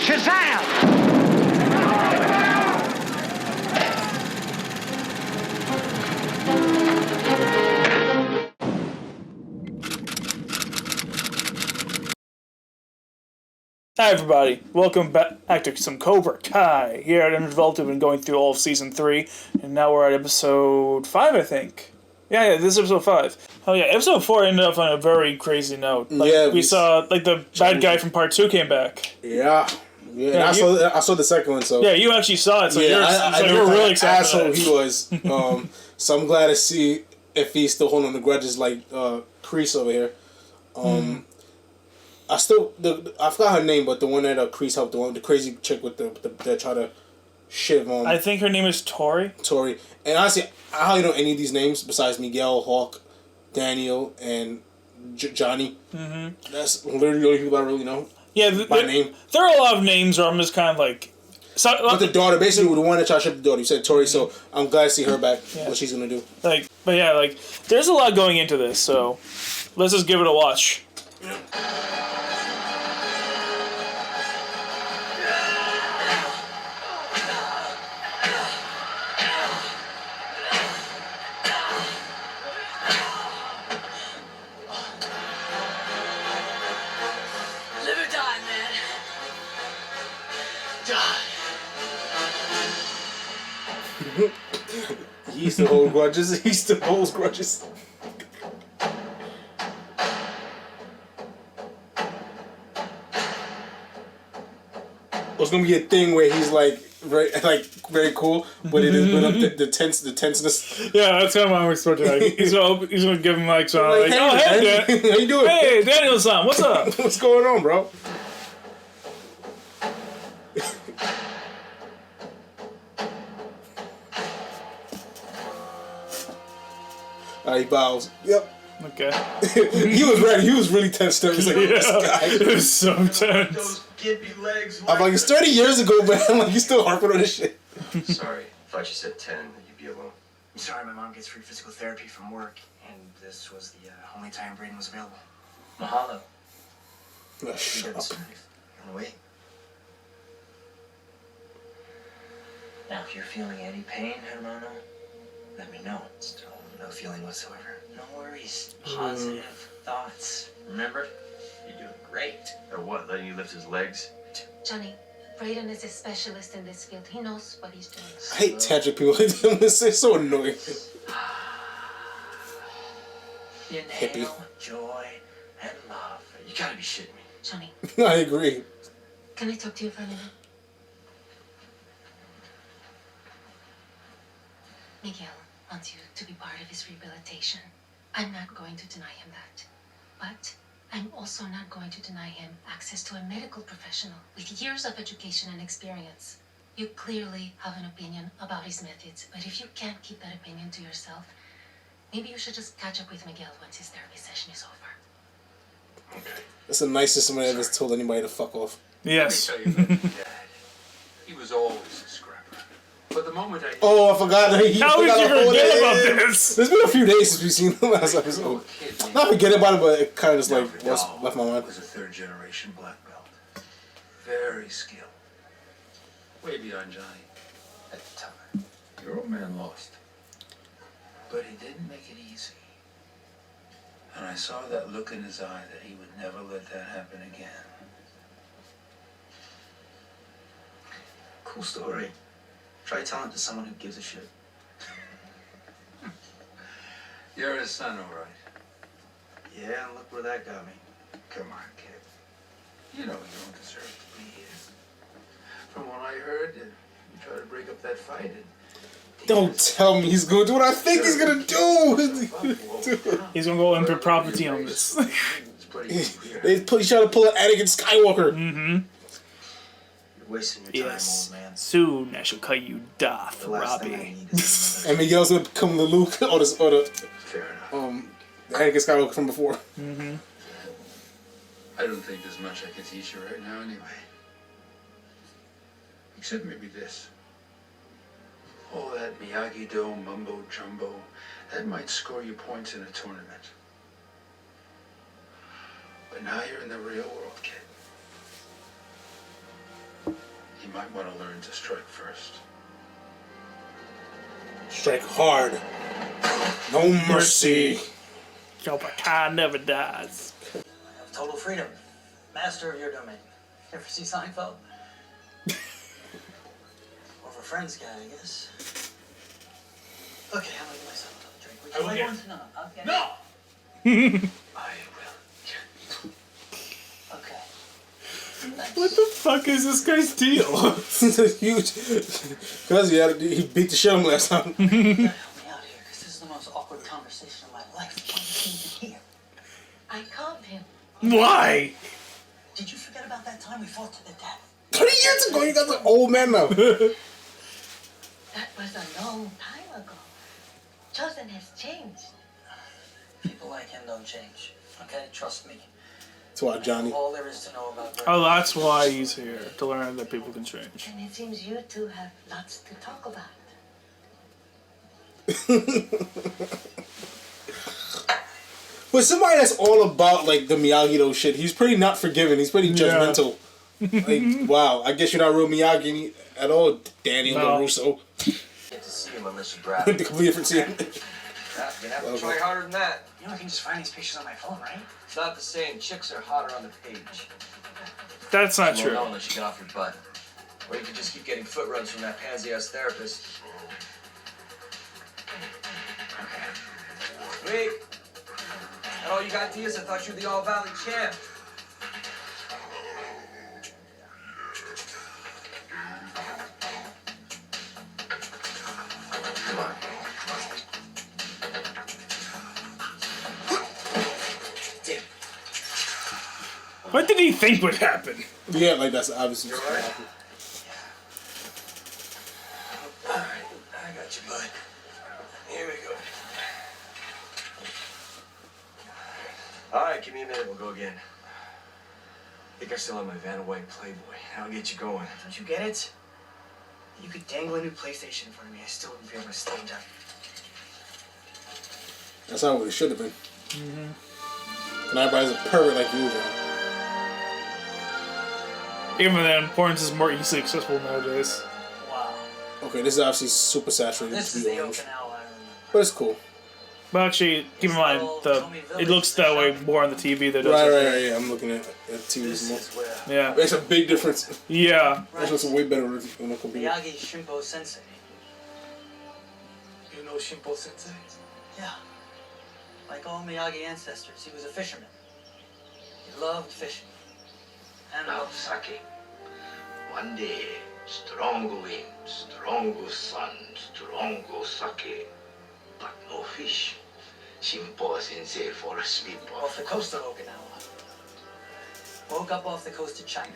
Shazam! Hi everybody, welcome back to some Cobra Kai. Here at Involved, we've been going through all of Season 3, and now we're at Episode 5, I think. Yeah, this is Episode 5. Oh yeah, Episode 4 ended up on a very crazy note. We saw, the bad guy from Part 2 came back. Yeah, I saw the second one, so... Yeah, you actually saw it, so you're really excited asshole he was. So I'm glad to see if he's still holding the grudges like Kreese over here. I forgot her name, but the one that Kreese helped, the crazy chick with that try to shiv on. I think her name is Tori. Tori. And honestly, I hardly know any of these names besides Miguel, Hawk, Daniel, and Johnny. Mm-hmm. That's literally the only people I really know. Yeah, by name. There are a lot of names where I'm just kind of like... But the daughter, basically the one that tried to ship the daughter, you said Tori, so I'm glad to see her back, what she's going to do. But yeah, there's a lot going into this, so let's just give it a watch. Yeah. He still holds grudges. He still holds grudges. It's gonna be a thing where he's very cool, but it is built up the tenseness. Yeah, that's kind of what I'm expecting. He's gonna give him hey, Dan. How you doing? Hey, Daniel-san, what's up? What's going on, bro? He bows. Yep. Okay. He was ready. He was really tense. He's like, this guy. It was so tense. Those gimpy legs. I'm like, it's 30 years ago, but I'm like, you still harping on this shit. Sorry, thought you said 10. You'd be alone. I'm sorry, my mom gets free physical therapy from work, and this was the only time Braden was available. Mahalo. Shut up. Wait. Now, if you're feeling any pain, hermano, let me know. Still no feeling whatsoever. No worries. Positive thoughts. Remember? You're doing great. Or what? Letting you lift his legs? Johnny, Braden is a specialist in this field. He knows what he's doing. I hate tantric people like them. It's so annoying. Inhale Hippie. Joy and love. You gotta be shitting me. Johnny, I agree. can I talk to you for a minute? Miguel wants you to be part of his rehabilitation. I'm not going to deny him that. But I'm also not going to deny him access to a medical professional with years of education and experience. You clearly have an opinion about his methods, but if you can't keep that opinion to yourself, maybe you should just catch up with Miguel once his therapy session is over. Okay. That's the nicest someone ever told anybody to fuck off. Yes. Let me tell you about your dad. He was always a scrapper. But the moment I... Oh, I forgot. How did you forget about this? There's been a few days since we've seen the last episode. Not forget about it, but it kind of just left my mind. Was a third-generation black belt. Very skilled. Way beyond Johnny at the time. Your old man lost. But he didn't make it easy. And I saw that look in his eye that he would never let that happen again. Cool story. Try telling it to someone who gives a shit. You're his son, all right. Yeah, and look where that got me. Come on, kid. You know you don't deserve to be here. From what I heard, you tried to break up that fight. Don't tell me he's going to do what I think he's going to do. He's going to go into property on this. He's trying to pull an Anakin Skywalker. Mm-hmm. Wasting your time, old man. Soon I shall call you Darth Robbie. And Miguel's gonna become the Luke or the Fair enough. Anakin Skywalker from before. Mm-hmm. I don't think there's much I can teach you right now anyway. Except maybe this. All that Miyagi-do mumbo jumbo, that might score you points in a tournament. But now you're in the real world, kid. might want to learn to strike first. Strike hard. No mercy. Cobra Kai never dies. I have total freedom. Master of your domain. You ever see Seinfeld? More of a Friends guy, I guess. Okay, I'm gonna get myself another drink. Would you like one? No, I'll get it. I will. Okay. Thanks. What the fuck is this guy's deal? This is huge. Because he beat the shit out of him last time. You gotta help me out here, because this is the most awkward conversation of my life. Why do you think here? I called him. Why? Did you forget about that time we fought to the death? 20 years ago, you guys are old man now. That was a long time ago. Chosen has changed. People like him don't change. Okay? Trust me. That's why, Johnny. All there is to know about Oh, that's why he's here, to learn that people can change. And it seems you two have lots to talk about. But somebody that's all about like the Miyagi-do shit, he's pretty not forgiving. He's pretty judgmental. Like, wow, I guess you're not real Miyagi at all, Daniel LaRusso. Get to see him unless you grab The him. complete different scene. You're gonna have to try harder than that. You know I can just find these pictures on my phone, right? It's not the same. Chicks are hotter on the page. That's not You won't true. know unless you get off your butt. Or you could just keep getting foot rubs from that pansy-ass therapist. Wait. That all you got, Diaz? I thought you were the All-Valley champ. Come on. What did he think would happen? Yeah, like that's obviously what's gonna happen. Alright, I got you, bud. Here we go. All right, give me a minute. We'll go again. I think I still have my Vanna White Playboy. I'll get you going. Don't you get it? You could dangle a new PlayStation in front of me. I still wouldn't be able to stay down. That's how it should have been. And everybody's a pervert like you, John. Even then, importance is more easily accessible nowadays. Wow. Okay, this is obviously super saturated. This to is be the honest. Okinawa I remember. But it's cool. But actually, keep in mind, it looks that way more on the TV than it does. Right, yeah. I'm looking at TVs more. This is where Yeah. It's a big difference. Yeah. That's what's way better on a computer. Miyagi Shimpo Sensei. You know Shimpo Sensei? Yeah. Like all Miyagi ancestors, he was a fisherman. He loved fishing. And Now, Saki, one day, strong wind, strong sun, strong sake, but no fish. Shimpo Sensei for a sleep off the coast of Okinawa. Woke up off the coast of China.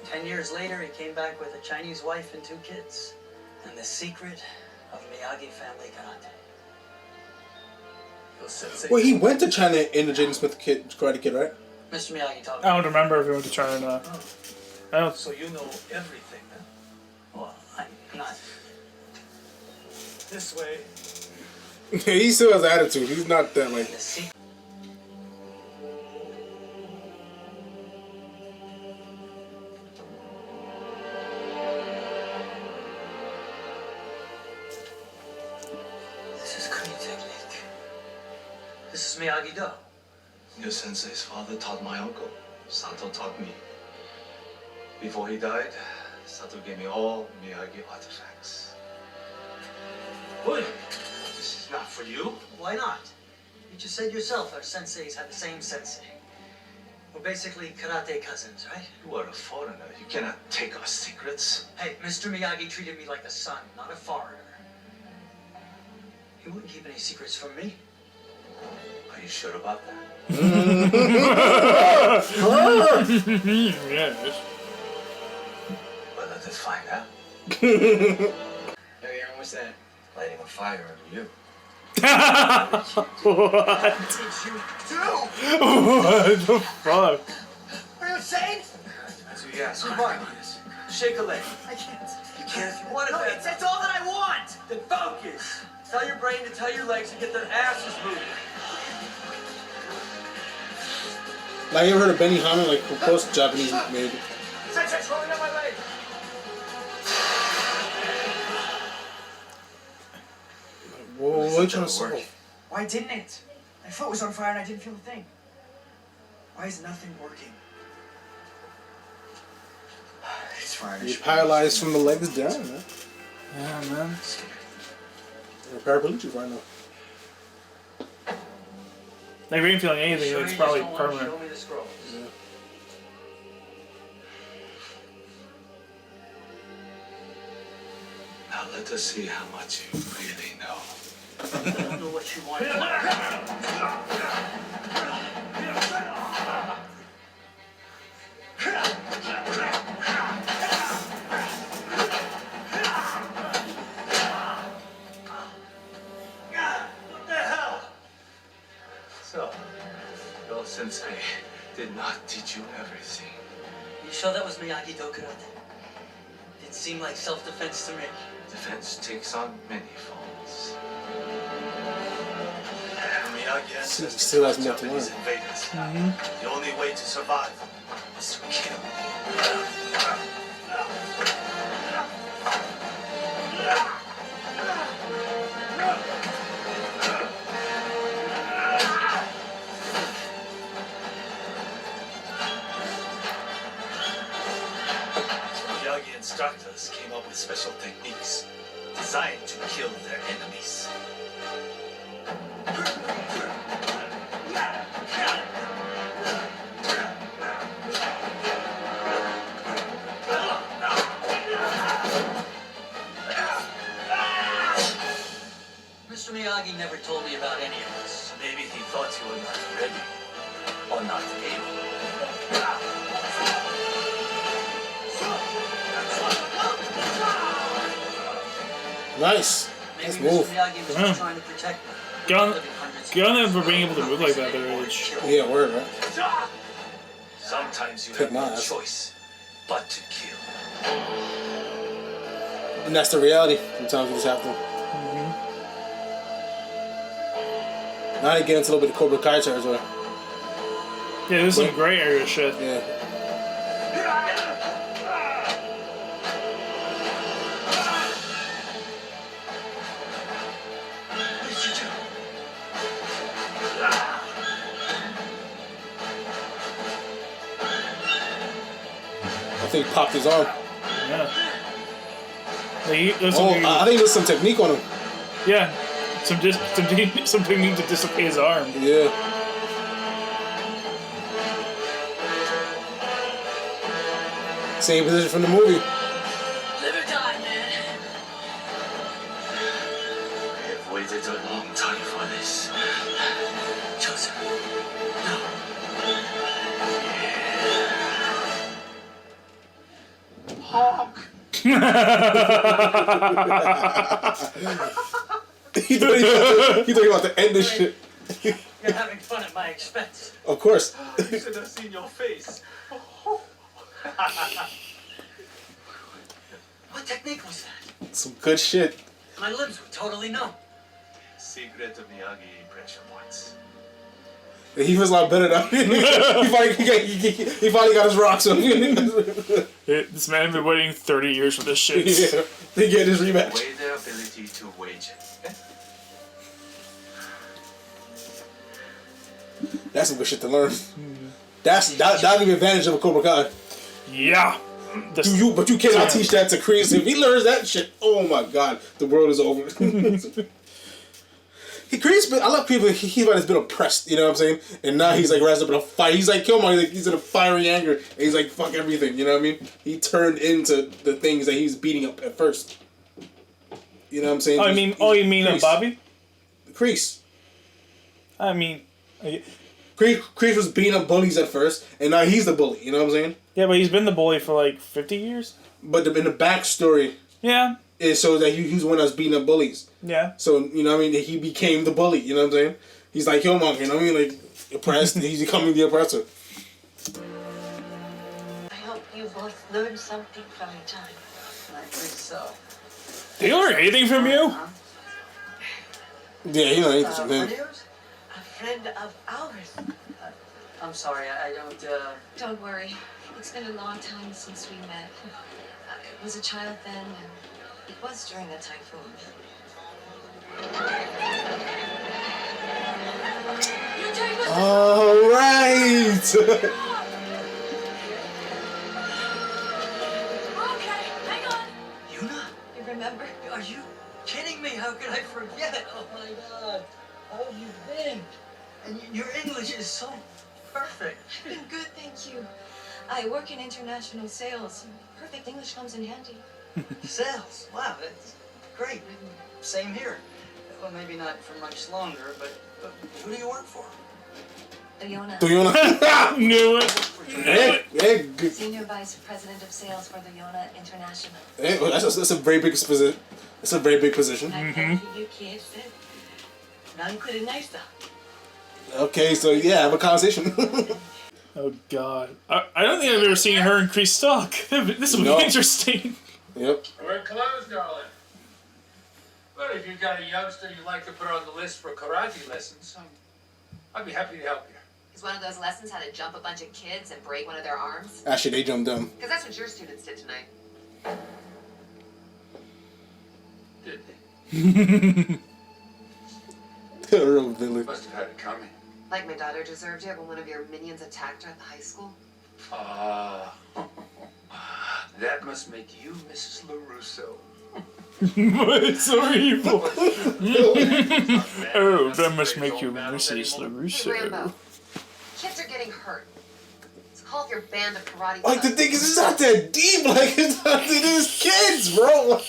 10 years later, he came back with a Chinese wife and 2 kids. And the secret of Miyagi family karate. Yo, Sensei. Wait, he went to China in the Jaden Smith Karate Kid, right? Mr. Miyagi taught I me. don't remember if we went to China or not. I don't. So you know everything, huh? Well, I'm not. This way. He still has attitude. He's not that like. The secret. This is Korean technique. This is Miyagi-do. Your sensei's father taught my uncle. Sato taught me. Before he died, Sato gave me all Miyagi artifacts. What? This is not for you. Why not? You just said yourself our senseis had the same sensei. We're basically karate cousins, right? You are a foreigner. You cannot take our secrets. Hey, Mr. Miyagi treated me like a son, not a foreigner. He wouldn't keep any secrets from me. Are you sure about that? Yes. Well, let us find out. Hey, Aaron, what's that? Lighting a fire under you. What? What the fuck? Are you insane? That's what you asked. Come on. Shake a leg. I can't. You can't if you want it. No, bad. it's all that I want! Then focus. Tell your brain to tell your legs to get their asses moving. Like, you ever heard of Benny Hanna? Like, of course, Japanese made. Sensei's rolling down my leg. What are you trying to solve? Why didn't it? My foot was on fire and I didn't feel a thing. Why is nothing working? It's fine. You're paralyzed from the legs down, man. Yeah, man. You're paraplegic right now. Like, if you ain't feeling anything, it's probably permanent. Show me the scrolls. Yeah. Now let us see how much you really know. I don't know what you want. What the hell? So, your sensei did not teach you everything. You sure that was Miyagi-do karate? It seemed like self-defense to me. Defense takes on many forms. Miyagi ancestors Still has more taught to Japanese learn. invaders. The only way to survive was to kill. Miyagi instructors came up with special techniques designed to kill their enemies. Mr. Miyagi never told me about any of this. Maybe he thought you were not ready or not able. Nice. Maybe Nice Mr. move. Miyagi was Yeah. just trying to protect me. Good on, Living hundreds of good on them years. for being able to move like that at their age. Yeah, word, right? Sometimes you Kick have my no ass. choice but to kill. And that's the reality. Sometimes you just have to. Now I get into a little bit of Cobra Kai territory. Yeah, there's some gray area shit. Yeah. What did you do? I think he popped his arm. Yeah. Like, there's Oh, some, I think there's some technique on him. yeah. Some technique to dislocate his arm. Yeah. Same position from the movie. Live or die, man. I have waited a long time for this. Joseph. No. Honk! he thought he was about to end this shit. You're having fun at my expense. Of course. You should have seen your face. What technique was that? Some good shit. My limbs were totally numb. Secret of Miyagi pressure points. He was a lot better now. he finally got his rocks up. This man been waiting 30 years for this shit. Yeah, they get his rematch. Weigh their ability to wage it. That's some good shit to learn. That'll give you advantage of a Cobra Kai. Yeah. But you cannot teach that to Chris. If he learns that shit, oh my god, the world is over. I love people. He's been oppressed, you know what I'm saying? And now he's like rising up in a fight. He's like Killmonger. He's in a fiery anger. And he's like fuck everything. You know what I mean? He turned into the things that he was beating up at first. You know what I'm saying? You mean Kreese. Bobby? Kreese. I mean, Kreese was beating up bullies at first, and now he's the bully. You know what I'm saying? yeah, but he's been the bully for like 50 years. But in the backstory, Yeah. it shows that he was the one that was beating up bullies. Yeah. So, you know what I mean? He became the bully, you know what I'm saying? He's like Killmonger, you know what I mean? Like, oppressed, he's becoming the oppressor. I hope you both learned something from each other. I think so. Did he learn anything from you? Yeah, he know anything from him. A friend of ours. I'm sorry, I don't, Don't worry. It's been a long time since we met. I was a child then, and it was during the typhoon. hang on. Yuna? You remember? Are you kidding me? How could I forget? Oh my God. How have you been? And your English is so perfect. I've been good, thank you. I work in international sales. Perfect English comes in handy. Sales. Wow, that's great. Same here. Well, maybe not for much longer, but who do you work for? Leona, Knew it. Good. Senior Vice President of Sales for Leona International. That's a very big position. That's a very big position. I'm happy for you kids. Okay, so yeah, have a conversation. Oh God, I don't think I've ever seen her increase stock. This will be interesting. Yep. We're closed, darling. Well, if you've got a youngster you'd like to put on the list for karate lessons, I'd be happy to help you. Is one of those lessons how to jump a bunch of kids and break one of their arms? Actually, they jumped them. Because that's what your students did tonight. Did they? Real villain. Must have had it coming. Like my daughter deserved it when one of your minions attacked her at the high school. Ah. That must make you Mrs. LaRusso. It's so evil. Oh, that must make you Mrs. Hey, LaRusso. Rambo. Kids are getting hurt. It's called your band of karate. Like the thing is, it's not that deep. Like it's not. It is kids, bro.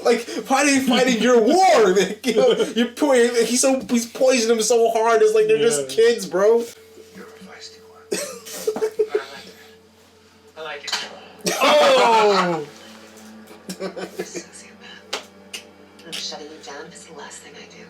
Like why are they fighting your war? Like, you know, you're putting. He's poisoning them so hard. It's like they're just kids, bro. You're a feisty one. I like it. Oh. Sociopath. I'm shutting you down if it's the last thing I do.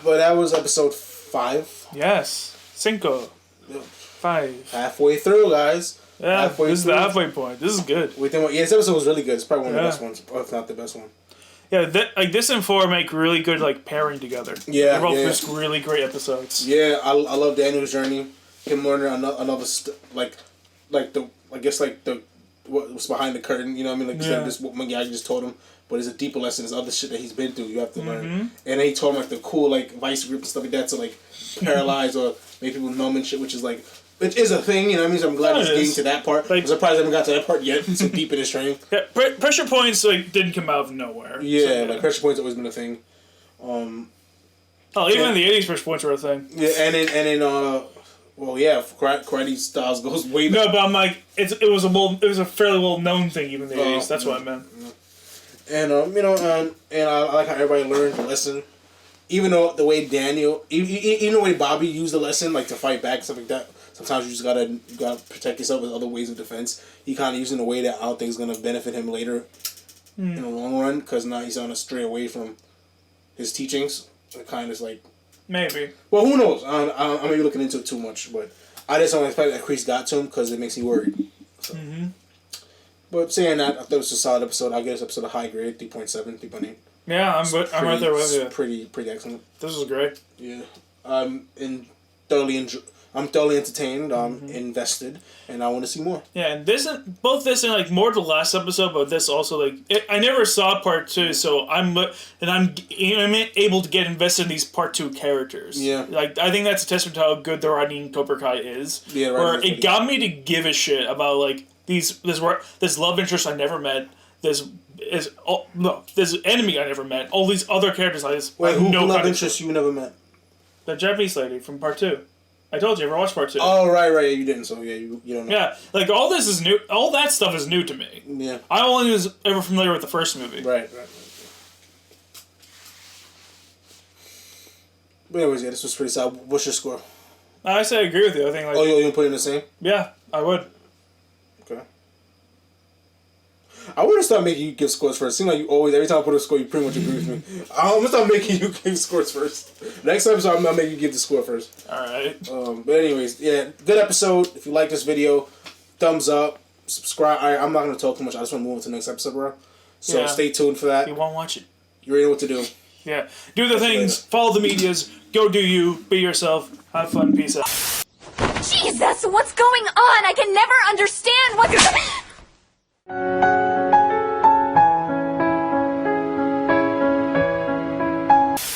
But that was episode 5. Yes, 5. 5. Halfway through, guys. Yeah, Halfway this is the halfway point. This is good. Yeah, this episode was really good. It's probably one of the best ones, if not the best one. Yeah, this and 4 make really good pairing together. Yeah, they're both just really great episodes. Yeah, I love Daniel's journey. Him learning another what's behind the curtain. You know what I mean? Like you said, just what Miyagi just told him. But it's a deeper lesson. There's other shit that he's been through. You have to learn. And then he told him the cool vice grip and stuff like that to paralyze or make people numb and shit, which is a thing. You know what I mean? So I'm glad he's getting to that part. I'm surprised I haven't got to that part yet. It's so deep in his training. Yeah, pressure points didn't come out of nowhere. Yeah, so, pressure points always been a thing. Even in the 80s, pressure points were a thing. Yeah, and then karate styles goes way back. No, but I'm it was a fairly well known thing even in the 80s. That's what I meant. And and I like how everybody learned the lesson, even though the way Daniel, even the way Bobby used the lesson to fight back and stuff like that. Sometimes you just gotta protect yourself with other ways of defense. He kind of used in a way that I don't think is gonna benefit him later in the long run, because now he's gonna stray away from his teachings. It kind of maybe. Well, who knows? I may be looking into it too much, but I just don't expect that Kreese got to him because it makes me worried. So. But saying that, I thought it was a solid episode. I'll give this episode a high grade, 3.7, 3.8. Yeah, I'm right there with you. Pretty excellent. This was great. Yeah, I'm thoroughly entertained. I'm invested, and I want to see more. Yeah, and both this and more the last episode, but this also I never saw part 2, so I'm able to get invested in these part 2 characters. Yeah, I think that's a testament to how good the writing in Cobra Kai is. Yeah, right. Where it got me to give a shit about this love interest I never met. This enemy I never met. All these other characters I just wait. Who love interest interest you never met? The Japanese lady from part 2. I told you, I never watched part 2. Oh, right, you didn't, so yeah, you don't know. Yeah, all this is new, all that stuff is new to me. Yeah. I only was ever familiar with the first movie. Right. But anyways, this was pretty solid. What's your score? I say I agree with you, I think Oh, you put it in the same? Yeah, I would. Okay. I want to start making you give scores first. It seems like you always, every time I put a score, you pretty much agree with me. I'm going to start making you give scores first. Next episode, I'm going to make you give the score first. Alright. But anyways, yeah, good episode. If you like this video, thumbs up, subscribe. I'm not going to talk too much. I just want to move on to the next episode, bro. So stay tuned for that. You won't watch it. You already know what to do. Yeah. Do the things, follow the medias, go do you, be yourself, have fun, peace out. Jesus, what's going on? I can never understand what's...